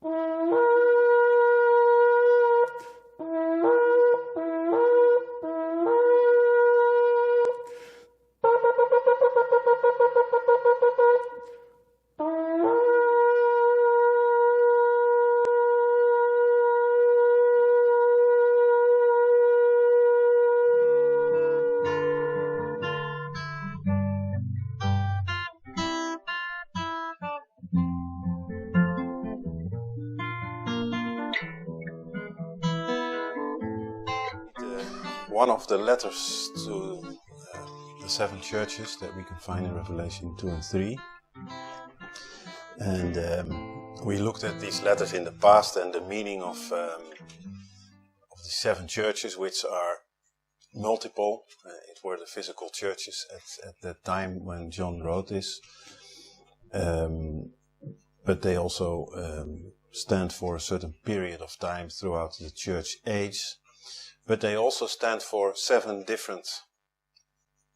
One of the letters to the 7 churches that we can find in Revelation 2 and 3. And we looked at these letters in the past and the meaning of the 7 churches, which are multiple. It were the physical churches at that time when John wrote this. But they also stand for a certain period of time throughout the church age. But they also stand for 7 different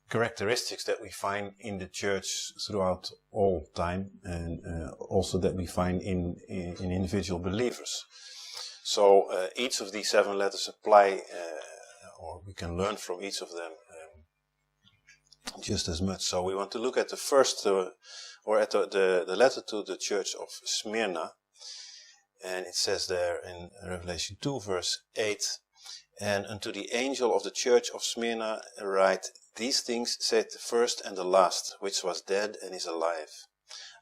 characteristics that we find in the church throughout all time, and also that we find in individual believers. So each of these 7 letters apply, or we can learn from each of them just as much. So we want to look at the first, or at the letter to the church of Smyrna, and it says there in Revelation 2 verse 8, "And unto the angel of the church of Smyrna write, These things saith the first and the last, which was dead and is alive.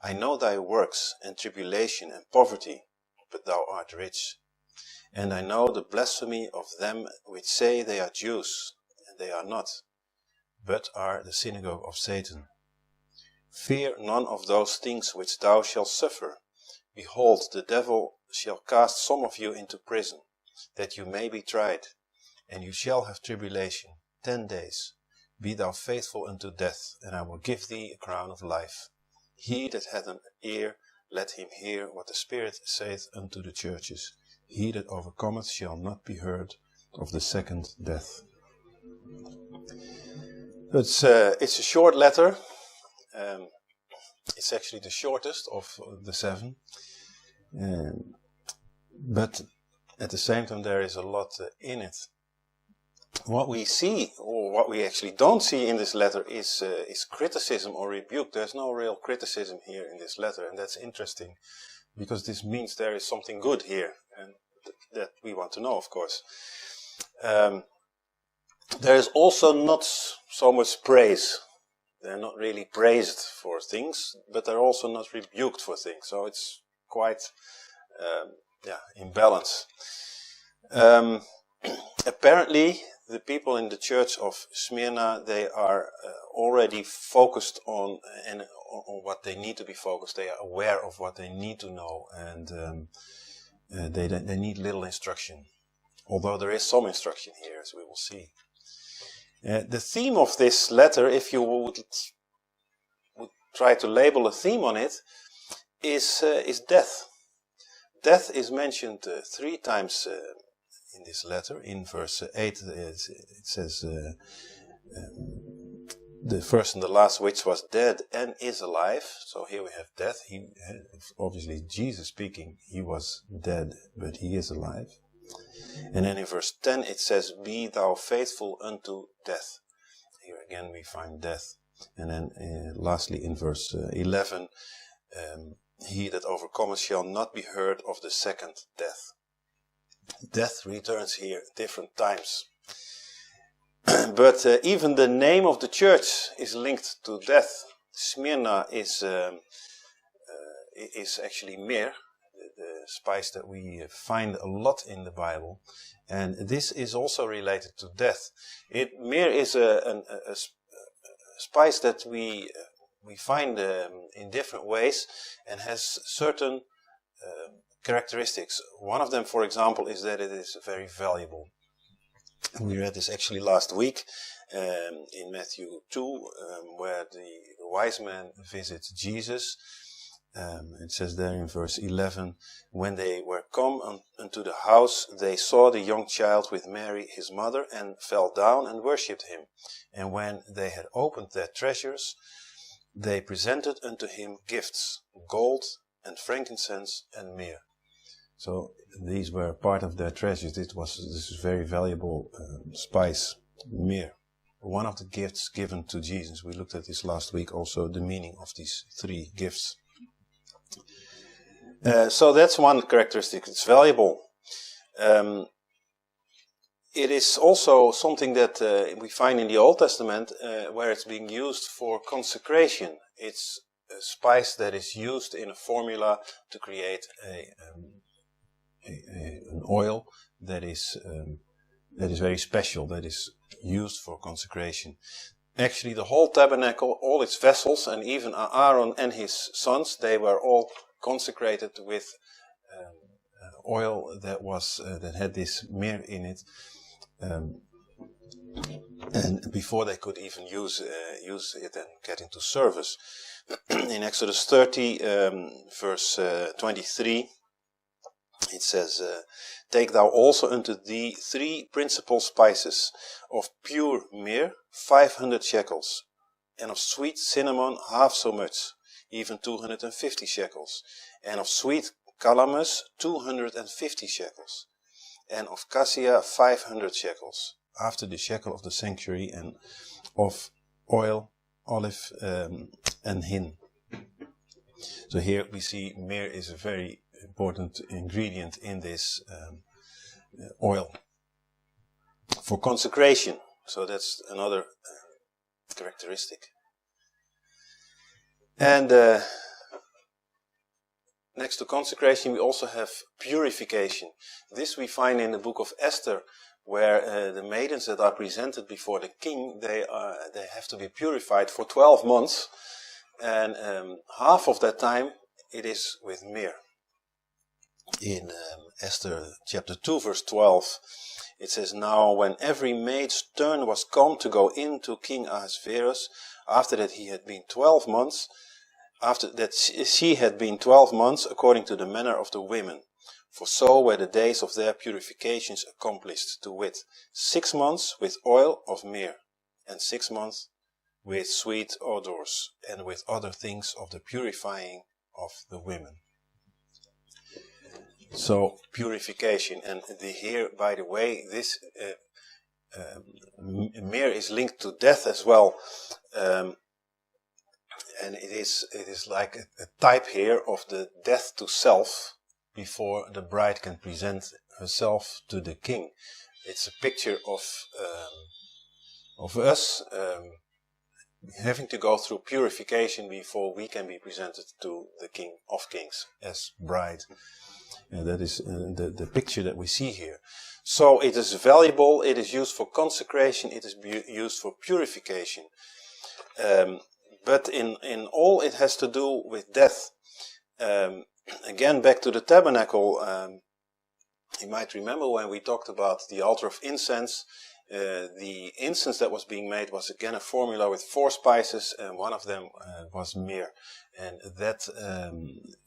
I know thy works, and tribulation, and poverty, but thou art rich. And I know the blasphemy of them which say they are Jews, and they are not, but are the synagogue of Satan. Fear none of those things which thou shalt suffer. Behold, the devil shall cast some of you into prison, that you may be tried. And you shall have tribulation 10 days. Be thou faithful unto death, and I will give thee a crown of life. He that hath an ear, let him hear what the Spirit saith unto the churches. He that overcometh shall not be hurt of the second death." It's a short letter. It's actually the shortest of the 7. But at the same time there is a lot in it. What we see, or what we actually don't see in this letter, is criticism or rebuke. There's no real criticism here in this letter, and that's interesting, because this means there is something good here, and that we want to know, of course. There is also not so much praise. They're not really praised for things, but they're also not rebuked for things. So it's quite in balance. Apparently, the people in the church of Smyrna, they are already focused on what they need to be focused. They are aware of what they need to know, and they need little instruction. Although there is some instruction here, as we will see. The theme of this letter, if you would try to label a theme on it, is death. Death is mentioned 3 times in this letter. In verse 8 it says, the first and the last, which was dead and is alive. So here we have death. Obviously Jesus speaking, he was dead, but he is alive. And then in verse 10 it says, "Be thou faithful unto death." Here again we find death. And then lastly in verse 11, "He that overcometh shall not be hurt of the second death." Death returns here different times. But even the name of the church is linked to death. Smyrna is actually myrrh, the spice that we find a lot in the Bible, and this is also related to death. Myrrh is a spice that we find in different ways and has certain characteristics. One of them, for example, is that it is very valuable. We read this actually last week in Matthew 2, where the wise man visits Jesus. It says there in verse 11, "When they were come unto the house, they saw the young child with Mary his mother, and fell down and worshipped him. And when they had opened their treasures, they presented unto him gifts, gold and frankincense and myrrh." So these were part of their treasures. This is very valuable spice, myrrh. One of the gifts given to Jesus. We looked at this last week also, the meaning of these 3 gifts. So that's one characteristic. It's valuable. It is also something that we find in the Old Testament where it's being used for consecration. It's a spice that is used in a formula to create an oil that is very special, that is used for consecration. Actually, the whole tabernacle, all its vessels, and even Aaron and his sons, they were all consecrated with oil that had this myrrh in it, and before they could even use it and get into service. In Exodus 30, verse 23, it says, "Take thou also unto thee 3 principal spices of pure myrrh, 500 shekels, and of sweet cinnamon half so much, even 250 shekels, and of sweet calamus 250 shekels, and of cassia 500 shekels, after the shekel of the sanctuary, and of oil, olive, and hin." So here we see myrrh is a very important ingredient in this oil for consecration. So that's another characteristic. And next to consecration, we also have purification. This we find in the book of Esther, where the maidens that are presented before the king, they have to be purified for 12 months, and half of that time it is with myrrh. In Esther chapter 2 verse 12, it says, "Now when every maid's turn was come to go in to King Ahasuerus, after that he had been 12 months, after that she had been 12 months according to the manner of the women. For so were the days of their purifications accomplished, to wit, 6 months with oil of myrrh, and 6 months with sweet odors, and with other things of the purifying of the women." So purification, and here, by the way, this myrrh is linked to death as well, and it is like a type here of the death to self before the bride can present herself to the king. It's a picture of us having to go through purification before we can be presented to the King of Kings as bride. And that is the picture that we see here. So it is valuable, it is used for consecration, it is used for purification. But in all it has to do with death. Again, back to the tabernacle, you might remember when we talked about the altar of incense, the incense that was being made was again a formula with 4 spices, and one of them was myrrh. And that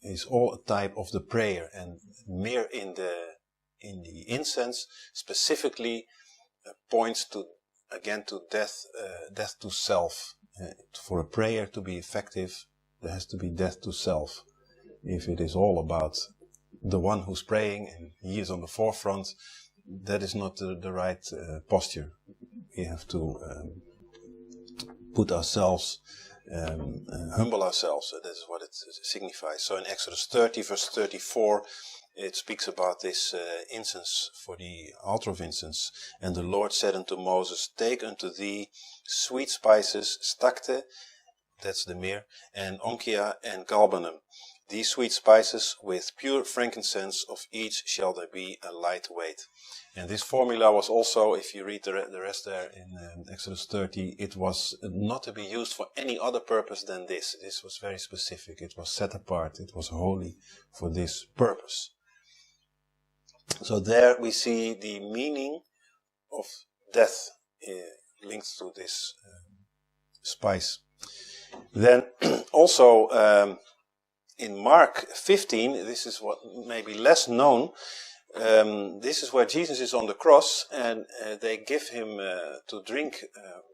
is all a type of the prayer. And myrrh in the incense specifically points to, again, to death to self. For a prayer to be effective, there has to be death to self. If it is all about the one who's praying and he is on the forefront, that is not the right posture. We have to put ourselves, humble ourselves. That is what it signifies. So in Exodus 30 verse 34, it speaks about this incense for the altar of incense. "And the Lord said unto Moses, Take unto thee sweet spices, stacte," that's the myrrh, "and onkia and galbanum. These sweet spices with pure frankincense, of each shall there be a light weight." And this formula was also, if you read the rest there in Exodus 30, it was not to be used for any other purpose than this. This was very specific. It was set apart. It was holy for this purpose. So there we see the meaning of death linked to this spice. Then also in Mark 15, this is what may be less known. This is where Jesus is on the cross, and they give him to drink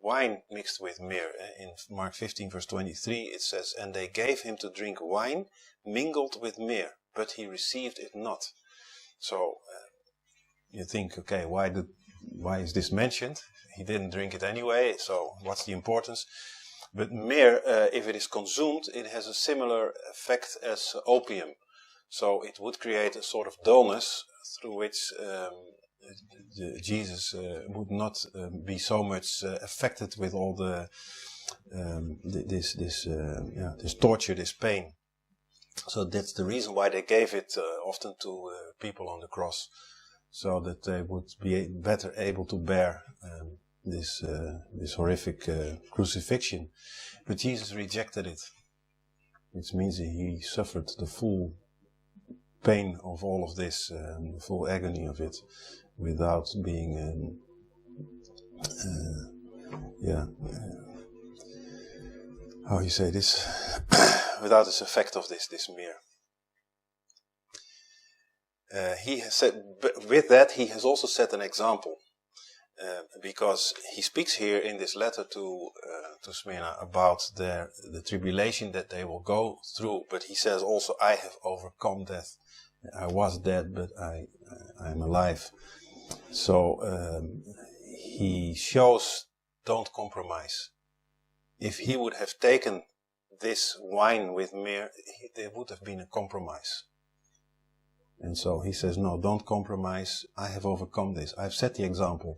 wine mixed with myrrh. In Mark 15 verse 23 it says, "And they gave him to drink wine mingled with myrrh, but he received it not." So you think, okay, why is this mentioned? He didn't drink it anyway, so what's the importance? But myrrh, if it is consumed, it has a similar effect as opium. So it would create a sort of dullness through which Jesus would not be so much affected with all the this torture, this pain. So that's the reason why they gave it often to people on the cross, so that they would be better able to bear this horrific crucifixion. But Jesus rejected it, which means he suffered the full pain of all of this, the full agony of it, without being, how you say this, without this effect of this myrrh. He has said, with that, he has also set an example, because he speaks here in this letter to Smyrna about the tribulation that they will go through. But he says also, I have overcome death. I was dead, but I am alive. So he shows, don't compromise. If he would have taken this wine with myrrh, there would have been a compromise. And so he says, no, don't compromise. I have overcome this. I've set the example.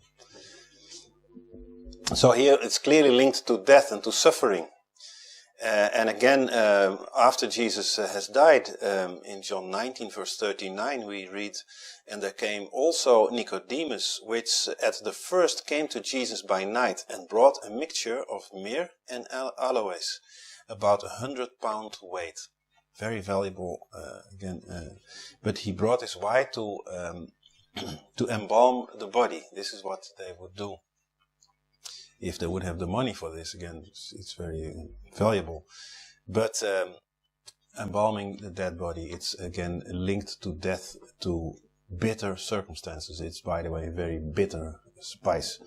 So here it's clearly linked to death and to suffering. And again, after Jesus has died, in John 19 verse 39 we read, and there came also Nicodemus, which at the first came to Jesus by night, and brought a mixture of myrrh and aloes, about 100 pound weight. Very valuable, but he brought his wife to embalm the body. This is what they would do. If they would have the money for this, again, it's very valuable. But embalming the dead body, it's again linked to death, to bitter circumstances. It's, by the way, a very bitter spice.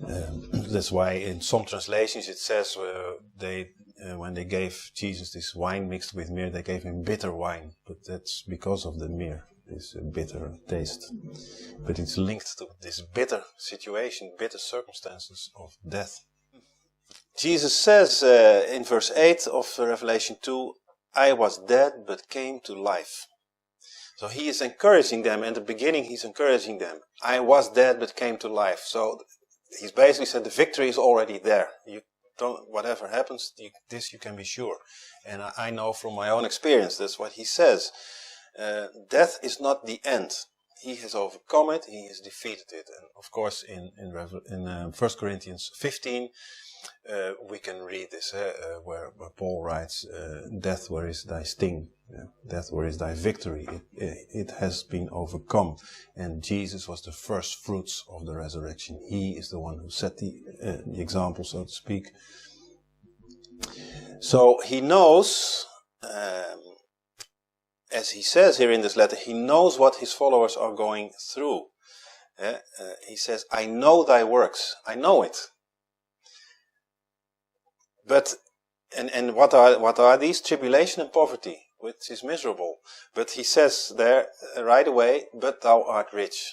That's why in some translations it says when they gave Jesus this wine mixed with myrrh, they gave him bitter wine. But that's because of the myrrh. This bitter taste. But it's linked to this bitter situation, bitter circumstances of death. Jesus says in verse 8 of Revelation 2, I was dead but came to life. So he is encouraging them. In the beginning he's encouraging them. I was dead but came to life. So he's basically said the victory is already there. You don't, whatever happens, you can be sure. And I know from my own experience, that's what he says. Death is not the end. He has overcome it. He has defeated it. And of course, in 1 Corinthians 15, we can read this, where Paul writes, "Death, where is thy sting? Death, where is thy victory? It has been overcome." And Jesus was the first fruits of the resurrection. He is the one who set the example, so to speak. So he knows. As he says here in this letter, he knows what his followers are going through. He says, I know thy works. I know it. But, and what are these? Tribulation and poverty, which is miserable. But he says there right away, but thou art rich.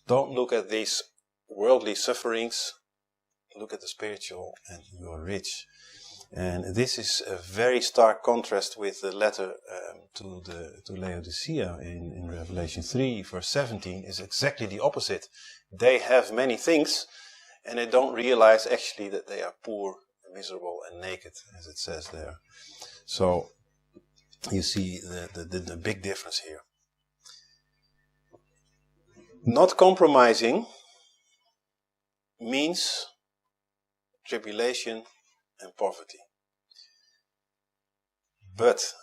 Don't look at these worldly sufferings. Look at the spiritual, and you are rich. And this is a very stark contrast with the letter to Laodicea in Revelation 3, verse 17, is exactly the opposite. They have many things, and they don't realize actually that they are poor, miserable, and naked, as it says there. So you see the big difference here. Not compromising means tribulation and poverty. But,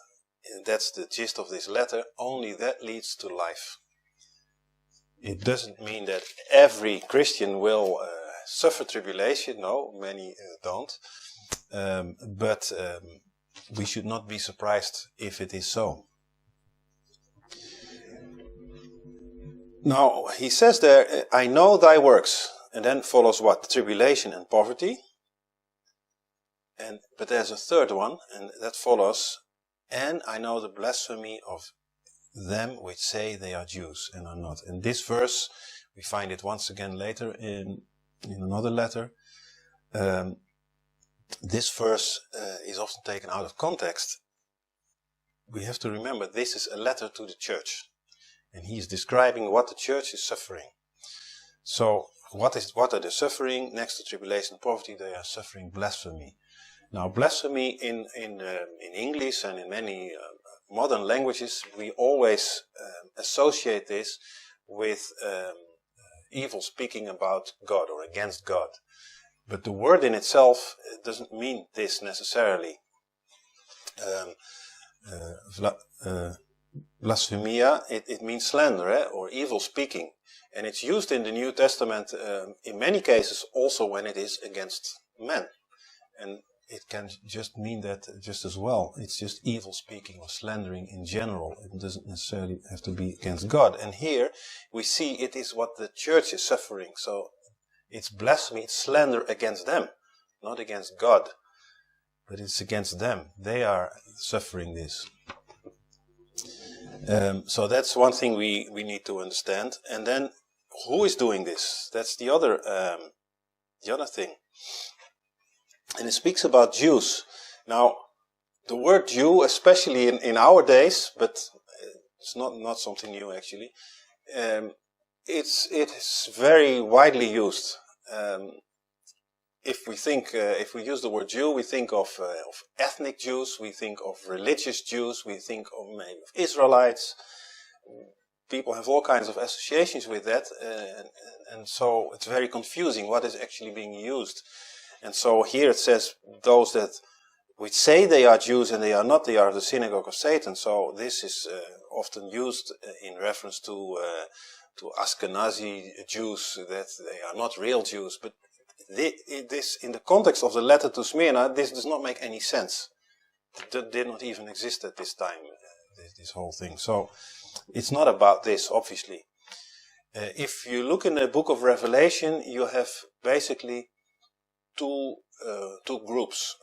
and that's the gist of this letter, only that leads to life. It doesn't mean that every Christian will suffer tribulation. No, many don't. But we should not be surprised if it is so. Now, he says there, I know thy works. And then follows what? Tribulation and poverty. But there's a third one, and that follows, and I know the blasphemy of them which say they are Jews and are not. In this verse, we find it once again later in another letter. This verse is often taken out of context. We have to remember this is a letter to the church. And he is describing what the church is suffering. So, what are they suffering? Next to tribulation and poverty, they are suffering blasphemy. Now, blasphemy in English and in many modern languages, we always associate this with evil speaking about God or against God. But the word in itself doesn't mean this necessarily. Blasphemia, it means slander or evil speaking. And it's used in the New Testament in many cases also when it is against men. And it can just mean that just as well. It's just evil speaking or slandering in general. It doesn't necessarily have to be against God. And here we see it is what the church is suffering. So it's blasphemy, it's slander against them, not against God. But it's against them. They are suffering this. So that's one thing we need to understand. And then, who is doing this? That's the other thing. And it speaks about Jews. Now, the word Jew, especially in our days, but it's not something new actually. It's very widely used. If we use the word Jew, we think of ethnic Jews, we think of religious Jews, we think of maybe of Israelites. People have all kinds of associations with that, and so it's very confusing what is actually being used. And so here it says those that which say they are Jews and they are not, they are the synagogue of Satan. So this is often used in reference to Ashkenazi Jews, that they are not real Jews, but this, in the context of the letter to Smyrna, this does not make any sense. It did not even exist at this time, this whole thing. So, it's not about this, obviously. If you look in the book of Revelation, you have basically two groups.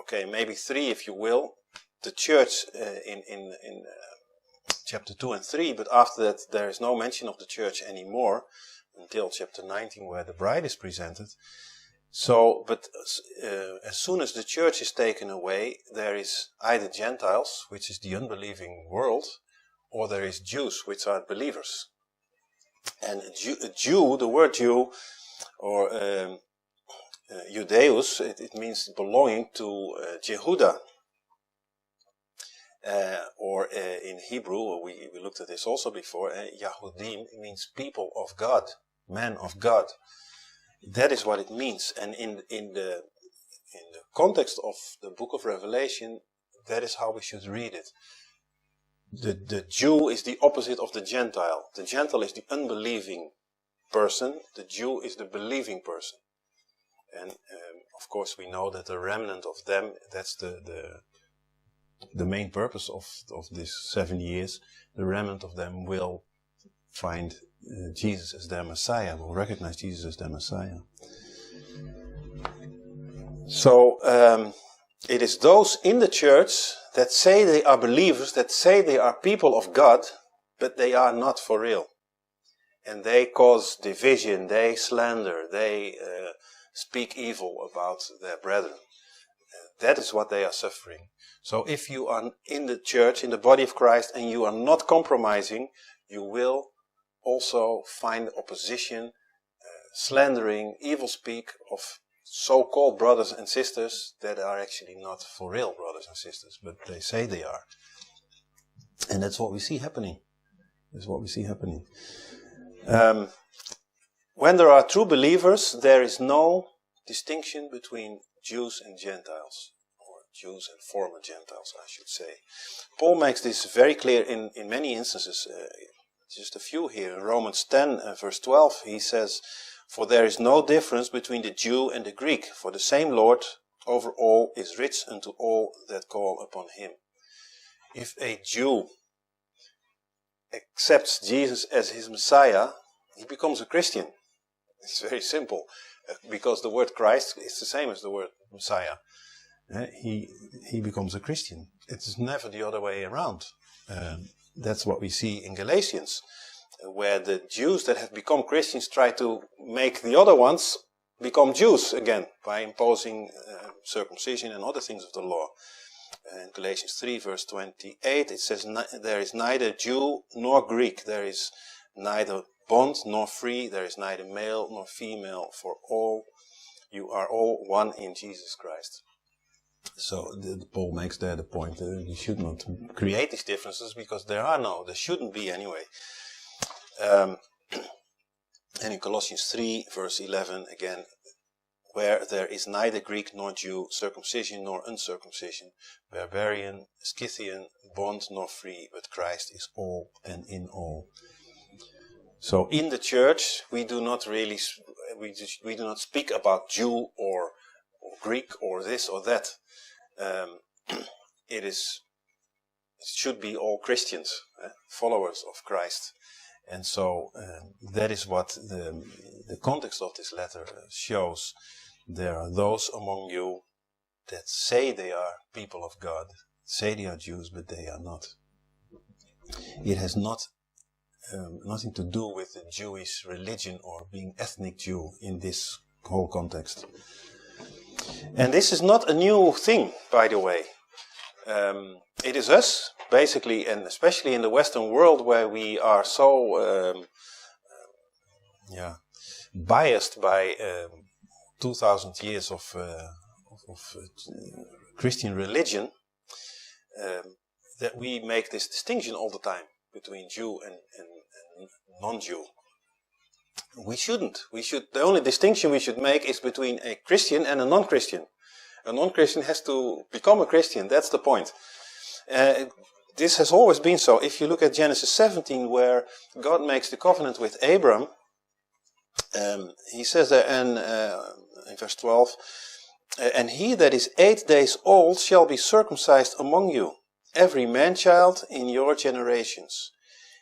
Okay, maybe three if you will. The church in chapter 2 and 3, but after that there is no mention of the church anymore, until chapter 19 where the bride is presented. So, but as soon as the church is taken away, there is either Gentiles, which is the unbelieving world, or there is Jews, which are believers. And a Jew, the word Jew, or Judeus, it means belonging to Jehudah. Or in Hebrew, we looked at this also before, Yahudim means people of God, men of God. That is what it means. And in the context of the book of Revelation, that is how we should read it. The Jew is the opposite of the Gentile. The Gentile is the unbelieving person. The Jew is the believing person. And of course we know that the remnant of them, that's the main purpose of this 7 years. The remnant of them will find Jesus as their Messiah, will recognize Jesus as their Messiah. So it is those in the church that say they are believers, that say they are people of God, but they are not for real. And they cause division, they slander, they speak evil about their brethren. That is what they are suffering. So if you are in the church, in the body of Christ, and you are not compromising, you will also find opposition, slandering, evil speak of so-called brothers and sisters that are actually not for real brothers and sisters, but they say they are. And that's what we see happening. That's what we see happening. When there are true believers, there is no distinction between Jews and Gentiles, or Jews and former Gentiles, I should say. Paul makes this very clear in many instances. Just a few here. In Romans 10, verse 12, he says, "For there is no difference between the Jew and the Greek, for the same Lord over all is rich unto all that call upon him." If a Jew accepts Jesus as his Messiah, he becomes a Christian. It's very simple, because the word Christ is the same as the word Messiah. He becomes a Christian. It is never the other way around. That's what we see in Galatians, where the Jews that have become Christians try to make the other ones become Jews again by imposing circumcision and other things of the law. In Galatians 3 verse 28 it says, there is neither Jew nor Greek, there is neither bond nor free, there is neither male nor female, for all you are all one in Jesus Christ. So Paul makes there the point that you should not create these differences, because there shouldn't be anyway. And in Colossians 3 verse 11 again, where there is neither Greek nor Jew, circumcision nor uncircumcision, barbarian, Scythian, bond nor free, but Christ is all and in all. So in the church we do not really we do not speak about Jew or Greek or this or that. It should be all Christians, followers of Christ. And so that is what the context of this letter shows. There are those among you that say they are people of God, say they are Jews, but they are not. It has nothing to do with the Jewish religion or being ethnic Jew in this whole context. And this is not a new thing, by the way. It is us, basically, and especially in the Western world, where we are so biased by 2,000 years of Christian religion, that we make this distinction all the time between Jew and non-Jew. We shouldn't. The only distinction we should make is between a Christian and a non-Christian. A non-Christian has to become a Christian. That's the point. This has always been so. If you look at Genesis 17, where God makes the covenant with Abram, he says there in verse 12, and he that is 8 days old shall be circumcised among you, every man-child in your generations.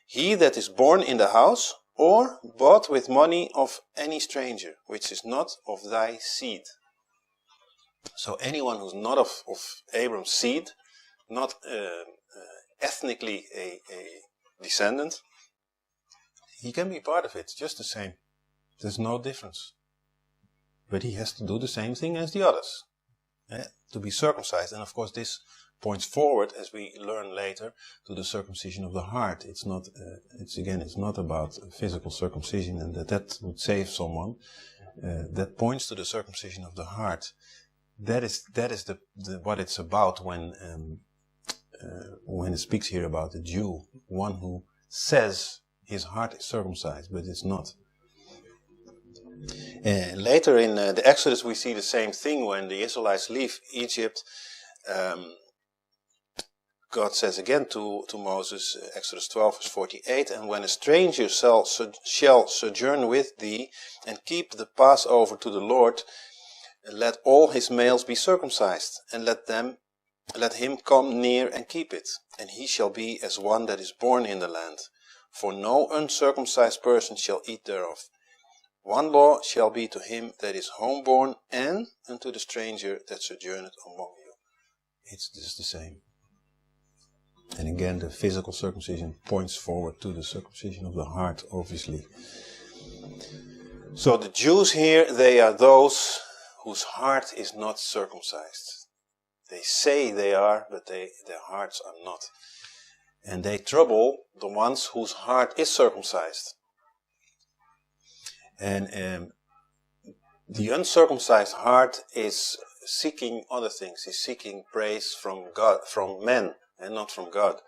He that is born in the house, or bought with money of any stranger, which is not of thy seed. So anyone who's not of Abram's seed, not ethnically a descendant, he can be part of it, just the same. There's no difference. But he has to do the same thing as the others, to be circumcised. And of course this points forward, as we learn later, to the circumcision of the heart. It's not about physical circumcision and that would save someone. That points to the circumcision of the heart. That is what it's about when it speaks here about the Jew, one who says his heart is circumcised, but it's not. Later in the Exodus we see the same thing. When the Israelites leave Egypt, God says again to Moses, Exodus 12 verse 48, and when a stranger shall sojourn with thee and keep the Passover to the Lord, let all his males be circumcised, and let him come near and keep it, and he shall be as one that is born in the land. For no uncircumcised person shall eat thereof. One law shall be to him that is homeborn, and unto the stranger that sojourneth among you. It's just the same. And again, the physical circumcision points forward to the circumcision of the heart, obviously. So the Jews here, they are those whose heart is not circumcised. They say they are, but their hearts are not. And they trouble the ones whose heart is circumcised. And the uncircumcised heart is seeking other things. Is seeking praise from God, from men, and not from God.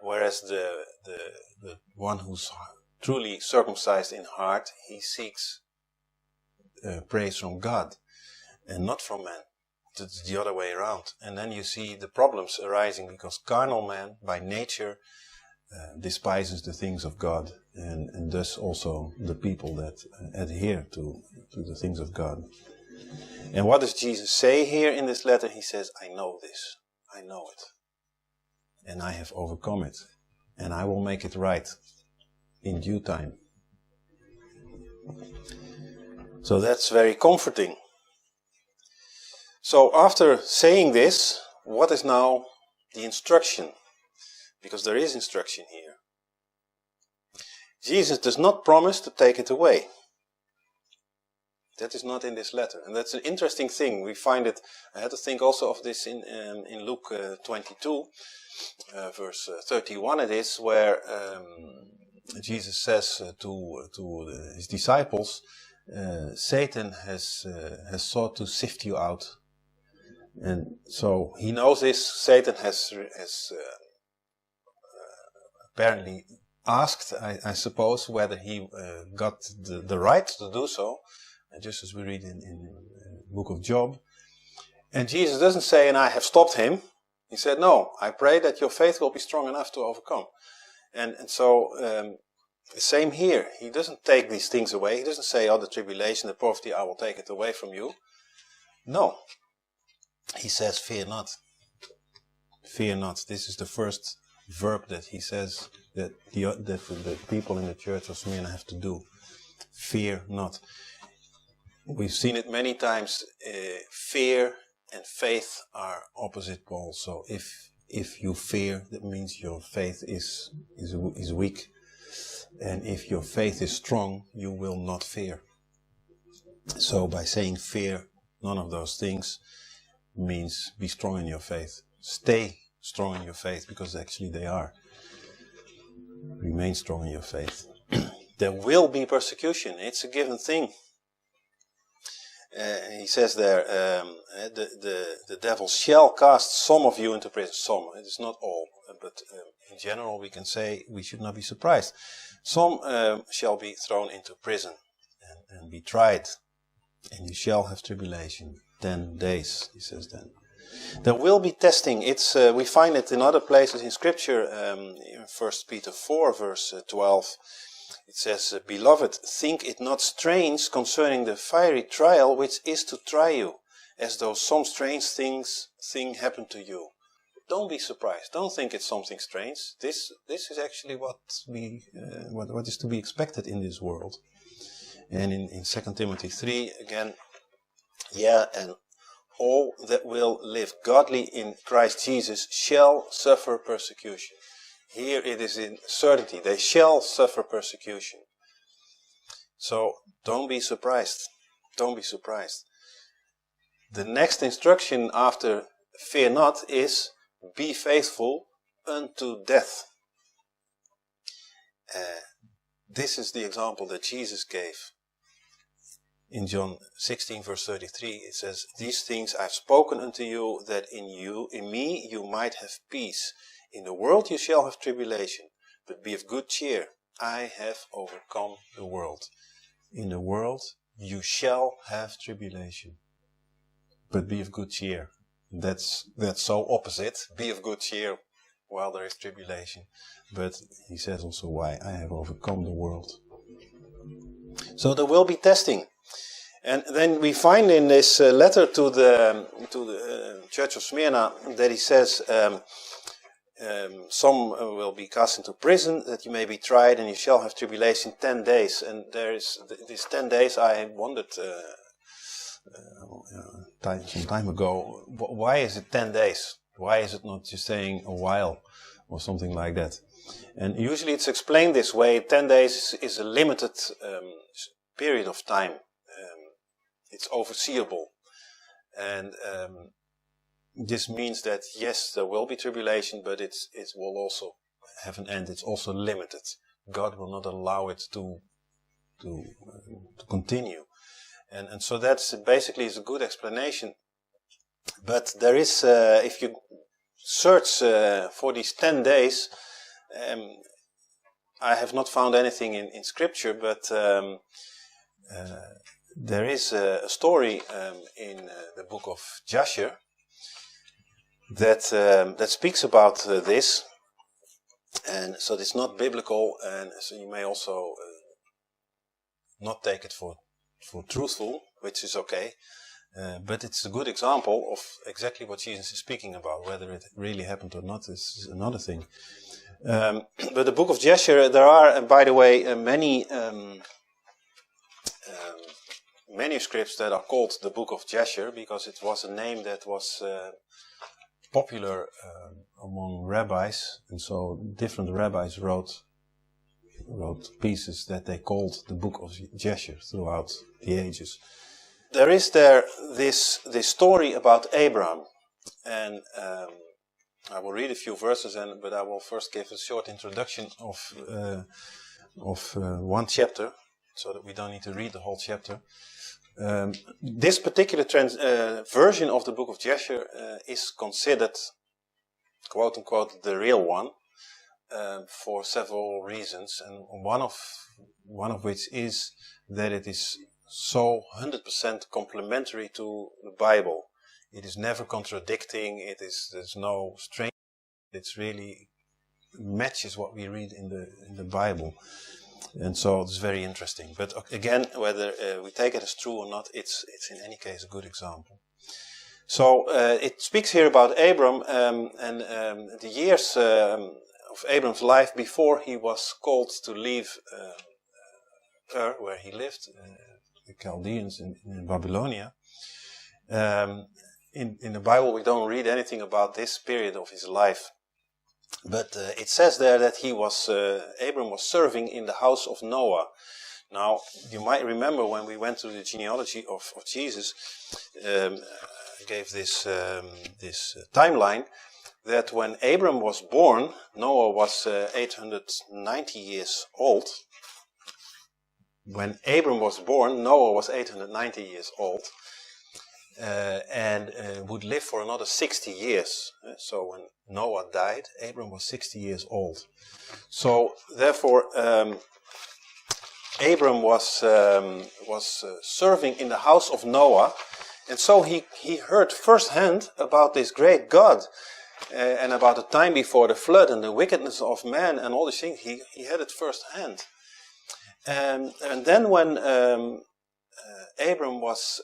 Whereas the one who's truly circumcised in heart, he seeks praise from God and not from man. It's the other way around. And then you see the problems arising, because carnal man by nature despises the things of God, and thus also the people that adhere to the things of God. And what does Jesus say here in this letter? He says, I know this, I know it, and I have overcome it, and I will make it right in due time. So that's very comforting. So after saying this, what is now the instruction? because there is instruction here. Jesus does not promise to take it away. That is not in this letter. And that's an interesting thing. We find it, I had to think also of this in Luke 22, verse 31 it is, where Jesus says to his disciples, Satan has sought to sift you out. And so he knows this. Satan has apparently asked, I suppose, whether he got the right to do so, just as we read in the book of Job. And Jesus doesn't say, and I have stopped him. He said, no, I pray that your faith will be strong enough to overcome. And so, same here. He doesn't take these things away. He doesn't say, oh, the tribulation, the poverty, I will take it away from you. No. He says, fear not. Fear not. This is the first verb that he says that the people in the church of Smyrna have to do. Fear not. We've seen it many times. Fear and faith are opposite poles. So if you fear, that means your faith is weak. And if your faith is strong, you will not fear. So by saying fear none of those things means be strong in your faith. Stay strong in your faith, because actually they are. Remain strong in your faith. There will be persecution. It's a given thing. He says there, the devil shall cast some of you into prison. Some, it is not all, but in general we can say we should not be surprised. Some shall be thrown into prison and be tried, and you shall have tribulation. 10 days, he says then. There will be testing. It's we find it in other places in Scripture. In 1 Peter 4, verse 12. It says, Beloved, think it not strange concerning the fiery trial which is to try you, as though some strange thing happened to you. Don't be surprised. Don't think it's something strange. This is actually what is to be expected in this world. And in 2 Timothy 3, again, and all that will live godly in Christ Jesus shall suffer persecution. Here it is in certainty. They shall suffer persecution. So don't be surprised. Don't be surprised. The next instruction after fear not is be faithful unto death. This is the example that Jesus gave. In John 16 verse 33 it says, These things I've spoken unto you, that in me you might have peace. In the world you shall have tribulation, but be of good cheer. I have overcome the world. In the world you shall have tribulation, but be of good cheer. That's so opposite. Be of good cheer while there is tribulation. But he says also why. I have overcome the world. So there will be testing. And then we find in this letter to the church of Smyrna that he says, some will be cast into prison, that you may be tried, and you shall have tribulation 10 days. And there is these 10 days. I wondered some time ago, why is it 10 days? Why is it not just saying a while or something like that? And usually it's explained this way. 10 days is a limited period of time. It's overseeable. And this means that yes, there will be tribulation, but it will also have an end. It's also limited. God will not allow it to continue. And so that's basically is a good explanation. But there is, if you search for these 10 days, I have not found anything in Scripture, but there is a story in the book of Jasher that speaks about this, and so it's not biblical, and so you may also not take it for truthful, which is okay, but it's a good example of exactly what Jesus is speaking about. Whether it really happened or not is another thing. But the book of Jasher, there are, by the way, many manuscripts that are called the book of Jasher, because it was a name that was popular among rabbis, and so different rabbis wrote pieces that they called the Book of Jasher throughout the ages. There is this story about Abram, and I will read a few verses, but I will first give a short introduction of one chapter, so that we don't need to read the whole chapter. This particular version of the Book of Jasher is considered, quote unquote, the real one, for several reasons, and one of which is that it is so 100% complementary to the Bible. It is never contradicting. There's no strange. It's really matches what we read in the Bible, and so it's very interesting. But again, whether we take it as true or not, it's in any case a good example. So it speaks here about Abram and the years of Abram's life before he was called to leave where he lived, the Chaldeans in Babylonia. In the Bible we don't read anything about this period of his life, but it says there that Abram was serving in the house of Noah. Now, you might remember when we went through the genealogy of Jesus, I gave this timeline, that when Abram was born, Noah was 890 years old. When Abram was born, Noah was 890 years old, and would live for another 60 years. So when Noah died, Abram was 60 years old. So therefore, Abram was serving in the house of Noah, and so he heard firsthand about this great God, and about the time before the flood and the wickedness of man and all these things. He had it firsthand. And then when Abram was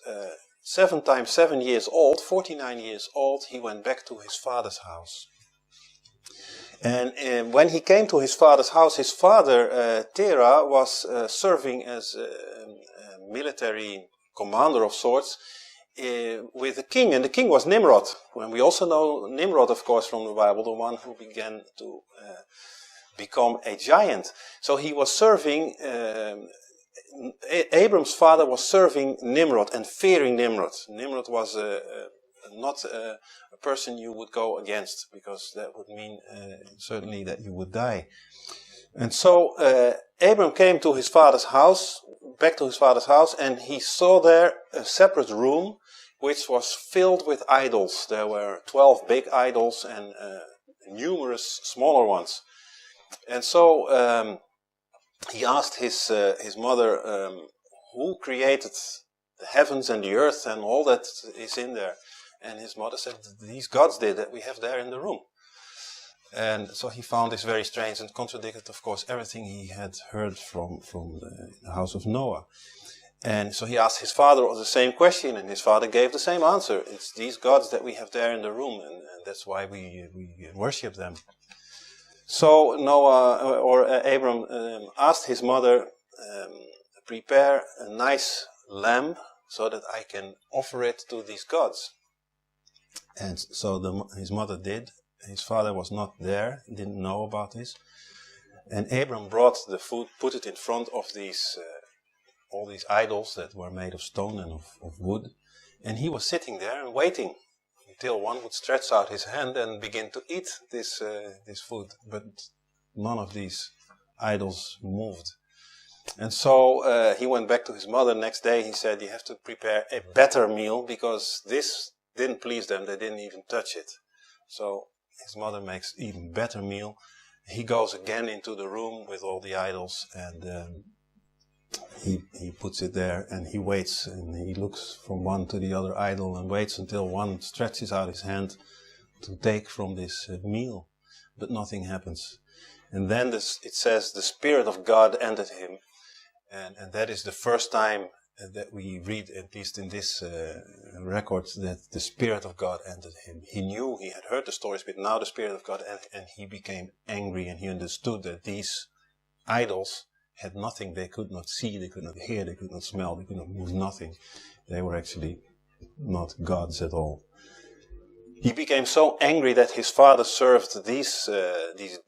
7 times 7 years old, 49 years old, he went back to his father's house. And when he came to his father's house, his father, Terah, was serving as a military commander of sorts with the king. And the king was Nimrod. And we also know Nimrod, of course, from the Bible, the one who began to become a giant. So he was serving, Abram's father was serving Nimrod and fearing Nimrod. Nimrod was not a person you would go against, because that would mean certainly that you would die. And so Abram came to his father's house, back to his father's house, and he saw there a separate room which was filled with idols. There were 12 big idols and numerous smaller ones. And so he asked his mother, who created the heavens and the earth and all that is in there? And his mother said, these gods did that we have there in the room. And so he found this very strange and contradicted, of course, everything he had heard from the house of Noah. And so he asked his father the same question, and his father gave the same answer. It's these gods that we have there in the room, and that's why we worship them. So Abram asked his mother, prepare a nice lamb so that I can offer it to these gods. And so his mother did. His father was not there, didn't know about this. And Abram brought the food, put it in front of all these idols that were made of stone and of wood. And he was sitting there and waiting until one would stretch out his hand and begin to eat this food. But none of these idols moved. And so he went back to his mother. Next day he said, you have to prepare a better meal, because this didn't please them. They didn't even touch it. So his mother makes even better meal. He goes again into the room with all the idols, and he puts it there, and he waits, and he looks from one to the other idol and waits until one stretches out his hand to take from this meal. But nothing happens. And then it says the Spirit of God entered him, and that is the first time that we read, at least in this record, that the Spirit of God entered him. He knew, he had heard the stories, but now the Spirit of God entered, and he became angry, and he understood that these idols had nothing. They could not see, they could not hear, they could not smell, they could not move, nothing. They were actually not gods at all. he became so angry that his father served these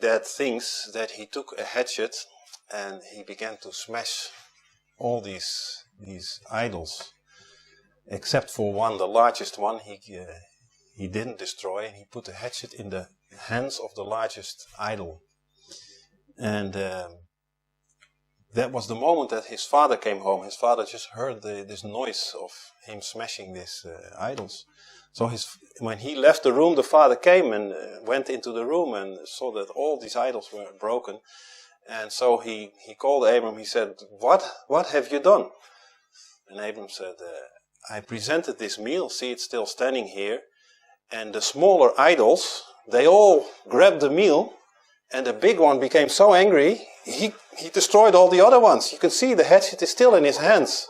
dead things that he took a hatchet and he began to smash all these idols, except for one, the largest one. He didn't destroy, and he put a hatchet in the hands of the largest idol. And that was the moment that his father came home. His father just heard this noise of him smashing these idols. So when he left the room, the father came and went into the room and saw that all these idols were broken. And so he called Abram. He said, "What have you done?" And Abram said, "I presented this meal. See, it's still standing here. And the smaller idols, they all grabbed the meal. And the big one became so angry, he destroyed all the other ones. You can see the hatchet is still in his hands."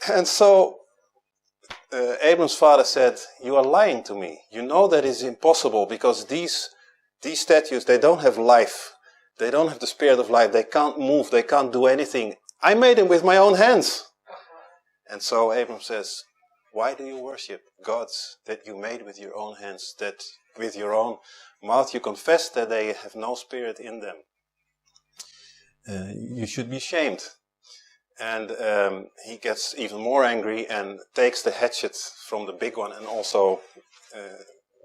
And so Abram's father said, "You are lying to me. You know that is impossible because these statues, they don't have life. They don't have the spirit of life. They can't move. They can't do anything. I made them with my own hands." And so Abram says, "Why do you worship gods that you made with your own hands, that with your own mouth you confess that they have no spirit in them? You should be ashamed." And he gets even more angry and takes the hatchet from the big one and also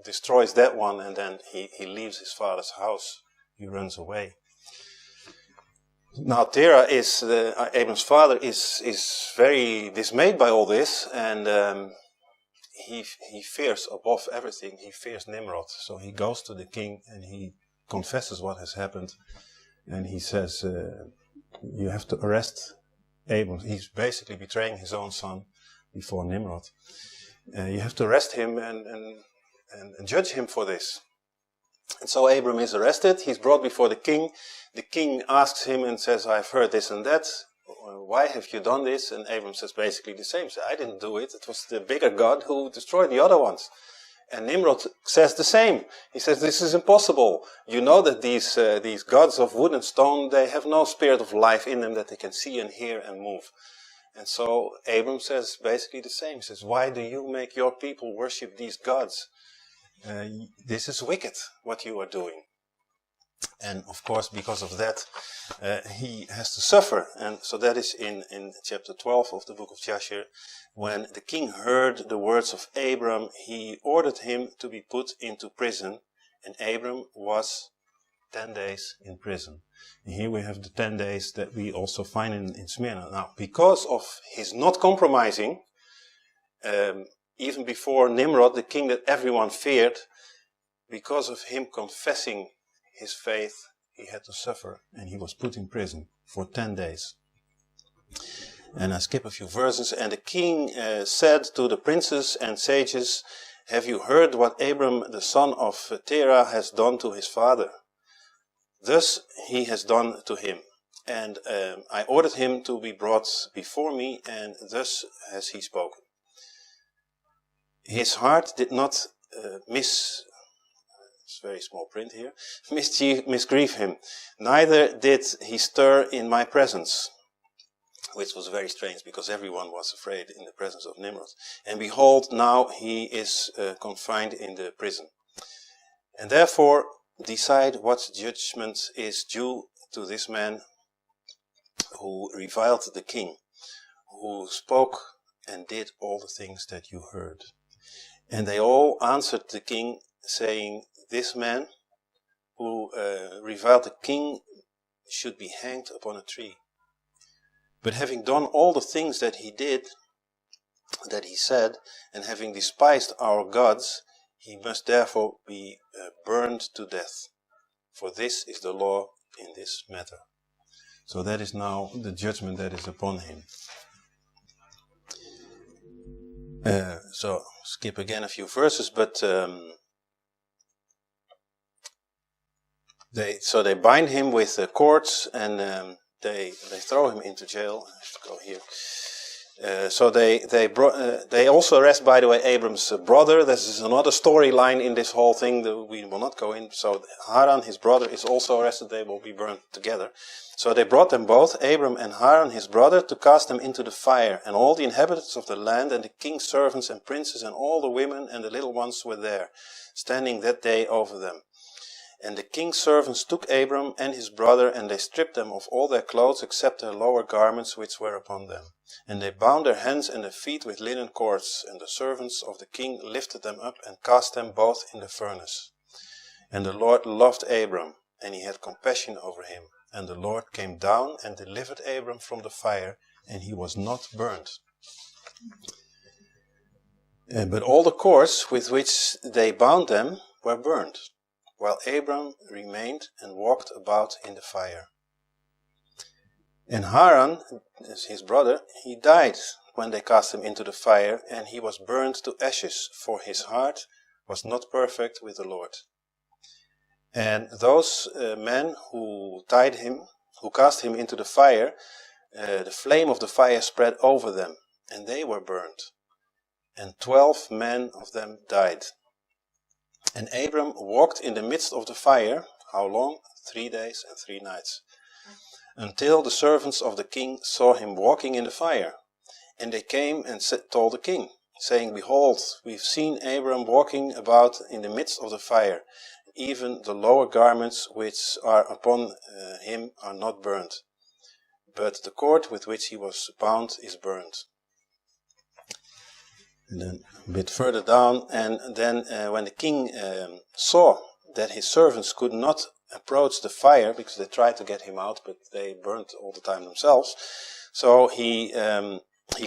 destroys that one, and then he leaves his father's house. He runs away. Now Terah Abram's father is very dismayed by all this, and he fears above everything. He fears Nimrod. So he goes to the king and he confesses what has happened, and he says, "You have to arrest Abram." He's basically betraying his own son before Nimrod. You have to arrest him and judge him for this. And so Abram is arrested. He's brought before the king. The king asks him and says, "I've heard this and that. Why have you done this?" And Abram says basically the same. He says, "I didn't do it. It was the bigger God who destroyed the other ones." And Nimrod says the same. He says, "This is impossible. You know that these gods of wood and stone, they have no spirit of life in them that they can see and hear and move." And so Abram says basically the same. He says, "Why do you make your people worship these gods? This is wicked, what you are doing." And of course, because of that, he has to suffer. And so that is in chapter 12 of the book of Jasher. When the king heard the words of Abram, he ordered him to be put into prison. And Abram was 10 days in prison. And here we have the 10 days that we also find in Smyrna. Now, because of his not compromising, even before Nimrod, the king that everyone feared, because of him confessing his faith, he had to suffer, and he was put in prison for 10 days. And I skip a few verses. "And the king said to the princes and sages, 'Have you heard what Abram, the son of Terah, has done to his father? Thus he has done to him. And I ordered him to be brought before me, and thus has he spoken. His heart did not it's very small print here, misgrieve him. Neither did he stir in my presence,'" which was very strange because everyone was afraid in the presence of Nimrod. "And behold, now he is confined in the prison. And therefore decide what judgment is due to this man who reviled the king, who spoke and did all the things that you heard." And they all answered the king, saying, "This man who reviled the king should be hanged upon a tree. But having done all the things that he did, that he said, and having despised our gods, he must therefore be burned to death. For this is the law in this matter." So that is now the judgment that is upon him. So skip again a few verses, but they bind him with cords, and they throw him into jail. I have to go here. So they also arrest, by the way, Abram's brother. This is another storyline in this whole thing that we will not go in. So Haran, his brother, is also arrested. They will be burned together. So they brought them both, Abram and Haran, his brother, to cast them into the fire. And all the inhabitants of the land and the king's servants and princes and all the women and the little ones were there, standing that day over them. And the king's servants took Abram and his brother, and they stripped them of all their clothes except their lower garments which were upon them. And they bound their hands and their feet with linen cords, and the servants of the king lifted them up and cast them both in the furnace. And the Lord loved Abram, and he had compassion over him. And the Lord came down and delivered Abram from the fire, and he was not burned. But all the cords with which they bound them were burned, while Abram remained and walked about in the fire. And Haran, his brother, he died when they cast him into the fire, and he was burned to ashes, for his heart was not perfect with the Lord. And those men who tied him, who cast him into the fire, the flame of the fire spread over them, and they were burned. And 12 men of them died. And Abram walked in the midst of the fire, how long? 3 days and 3 nights. Until the servants of the king saw him walking in the fire. And they came and told the king, saying, Behold, we've seen Abram walking about in the midst of the fire. Even the lower garments which are upon him are not burnt, but the cord with which he was bound is burnt. And then a bit further down, and then when the king saw that his servants could not approach the fire, because they tried to get him out, but they burnt all the time themselves, so he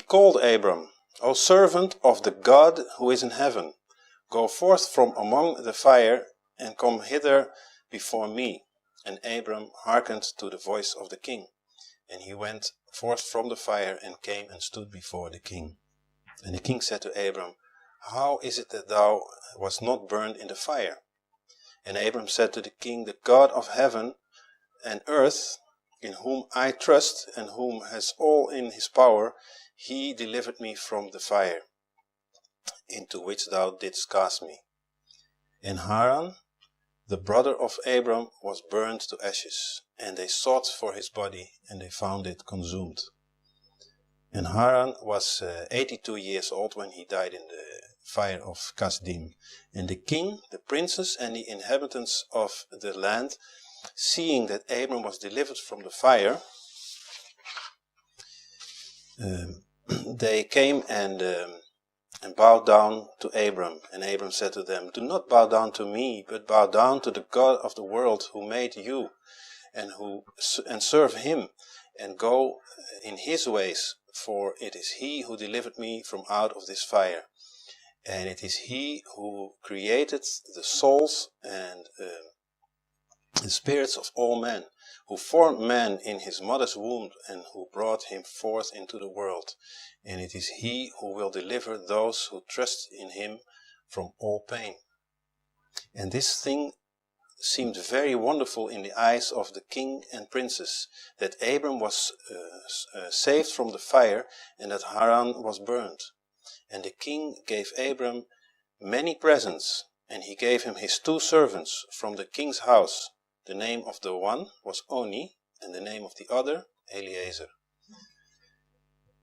called Abram, O servant of the God who is in heaven, go forth from among the fire, and come hither before me. And Abram hearkened to the voice of the king. And he went forth from the fire and came and stood before the king. And the king said to Abram, How is it that thou wast not burned in the fire? And Abram said to the king, The God of heaven and earth, in whom I trust and whom has all in his power, he delivered me from the fire, into which thou didst cast me. And Haran, the brother of Abram, was burned to ashes, and they sought for his body, and they found it consumed. And Haran was 82 years old when he died in the fire of Kasdim. And the king, the princes, and the inhabitants of the land, seeing that Abram was delivered from the fire, they came and bowed down to Abram. And Abram said to them, Do not bow down to me, but bow down to the God of the world who made you, and serve him, and go in his ways, for it is he who delivered me from out of this fire. And it is he who created the souls and the spirits of all men, who formed man in his mother's womb, and who brought him forth into the world. And it is he who will deliver those who trust in him from all pain. And this thing seemed very wonderful in the eyes of the king and princes, that Abram was saved from the fire, and that Haran was burned. And the king gave Abram many presents, and he gave him his 2 servants from the king's house. The name of the one was Oni, and the name of the other Eliezer.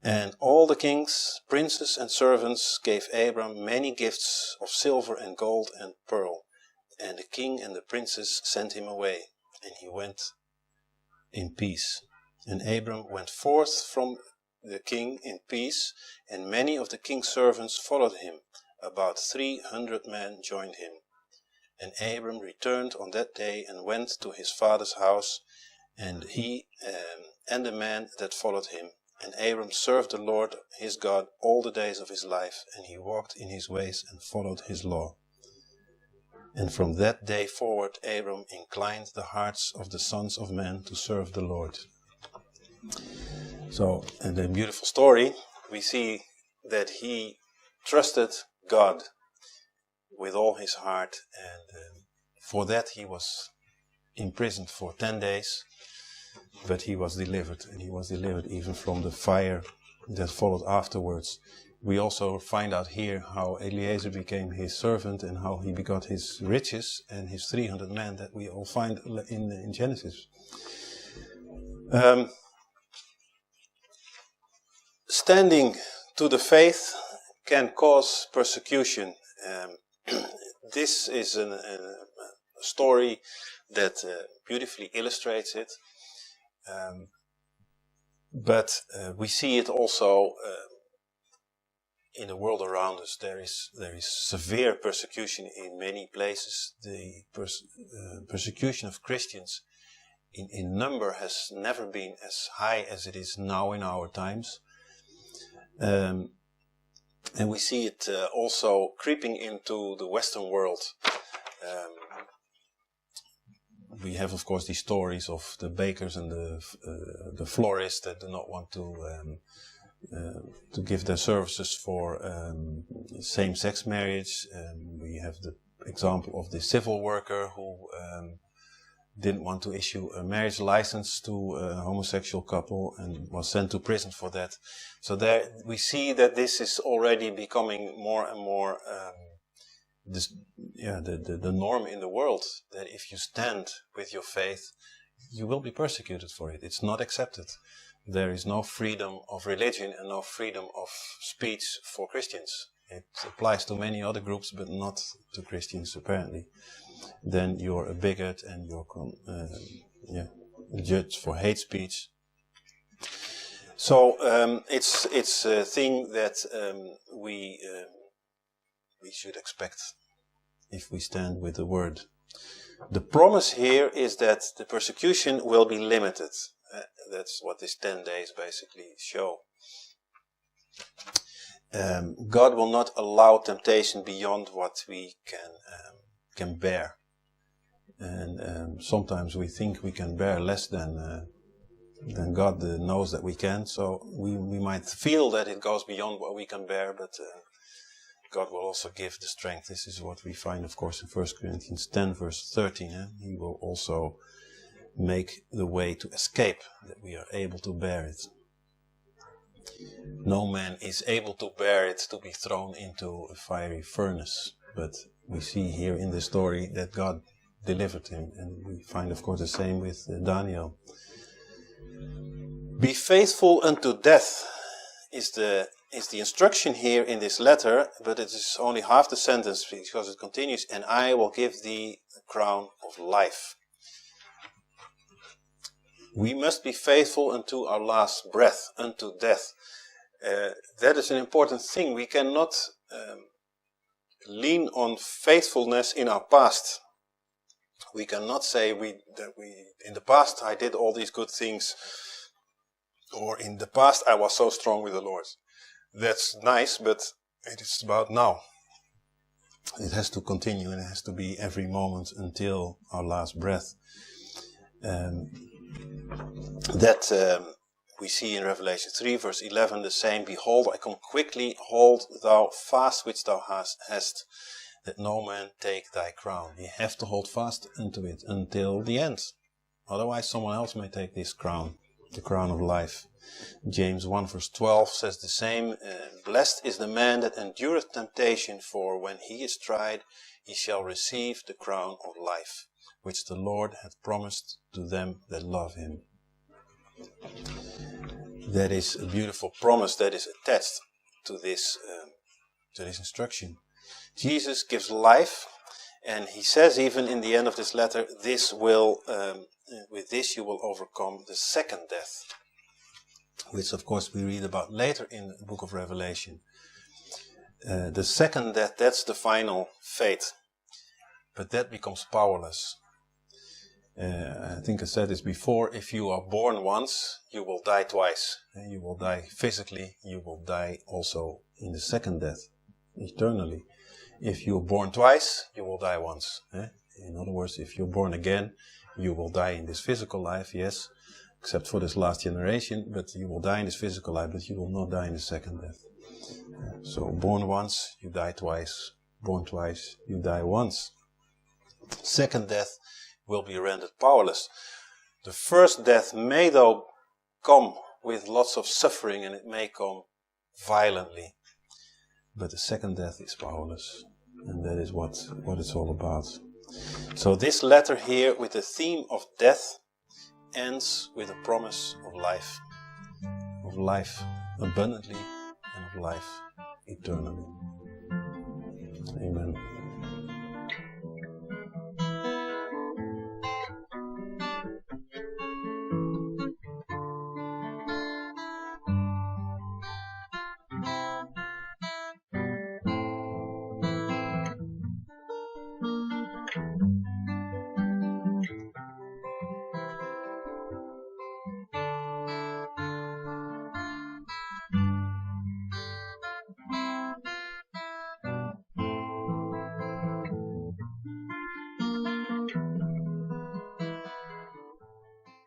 And all the kings, princes, and servants gave Abram many gifts of silver and gold and pearl. And the king and the princes sent him away, and he went in peace. And Abram went forth from the king in peace, and many of the king's servants followed him. About 300 men joined him. And Abram returned on that day and went to his father's house, and he and the man that followed him. And Abram served the Lord his God all the days of his life, and he walked in his ways and followed his law. And from that day forward, Abram inclined the hearts of the sons of men to serve the Lord. So, in the beautiful story, we see that he trusted God with all his heart, and for that he was imprisoned for 10 days, but he was delivered, and he was delivered even from the fire that followed afterwards. We also find out here how Eliezer became his servant and how he begot his riches and his 300 men that we all find in Genesis. Standing to the faith can cause persecution. This is a story that beautifully illustrates it. But we see it also in the world around us. There is severe persecution in many places. The persecution of Christians in number has never been as high as it is now in our times. And we see it also creeping into the Western world. We have, of course, these stories of the bakers and the florists that do not want to give their services for same-sex marriage. We have the example of the civil worker who didn't want to issue a marriage license to a homosexual couple and was sent to prison for that. So there we see that this is already becoming more and more the norm in the world, that if you stand with your faith, you will be persecuted for it. It's not accepted. There is no freedom of religion and no freedom of speech for Christians. It applies to many other groups, but not to Christians, apparently. Then you're a bigot and you're judged for hate speech. So it's a thing that we should expect if we stand with the word. The promise here is that the persecution will be limited. That's what these 10 days basically show. God will not allow temptation beyond what we can bear. And sometimes we think we can bear less than God knows that we can. So we might feel that it goes beyond what we can bear, but God will also give the strength. This is what we find, of course, in 1 Corinthians 10, verse 13. He will also make the way to escape, that we are able to bear it. No man is able to bear it, to be thrown into a fiery furnace. But we see here in the story that God delivered him. And we find, of course, the same with Daniel. Be faithful unto death is the instruction here in this letter, but it is only half the sentence because it continues, and I will give thee the crown of life. We must be faithful unto our last breath, unto death. That is an important thing. We cannot lean on faithfulness in our past. We cannot say that in the past I did all these good things, or in the past I was so strong with the Lord. That's nice, but it is about now. It has to continue, and it has to be every moment until our last breath. We see in Revelation 3, verse 11, the same. Behold, I come quickly, hold thou fast which thou hast, that no man take thy crown. You have to hold fast unto it until the end. Otherwise someone else may take this crown, the crown of life. James 1 verse 12 says the same. Blessed is the man that endureth temptation, for when he is tried, he shall receive the crown of life, which the Lord hath promised to them that love him. That is a beautiful promise that is attached to this instruction. Jesus gives life, and he says even in the end of this letter, with this you will overcome the second death, which of course we read about later in the book of Revelation. The second death, that's the final fate, but that becomes powerless. I think I said this before, if you are born once, you will die twice. You will die physically, you will die also in the second death, eternally. If you are born twice, you will die once. In other words, if you're born again, you will die in this physical life, yes, except for this last generation, but you will die in this physical life, but you will not die in the second death. So born once, you die twice. Born twice, you die once. Second death will be rendered powerless. The first death may though come with lots of suffering, and it may come violently. But the second death is powerless. And that is what it's all about. So this letter here with the theme of death ends with a promise of life. Of life abundantly and of life eternally. Amen.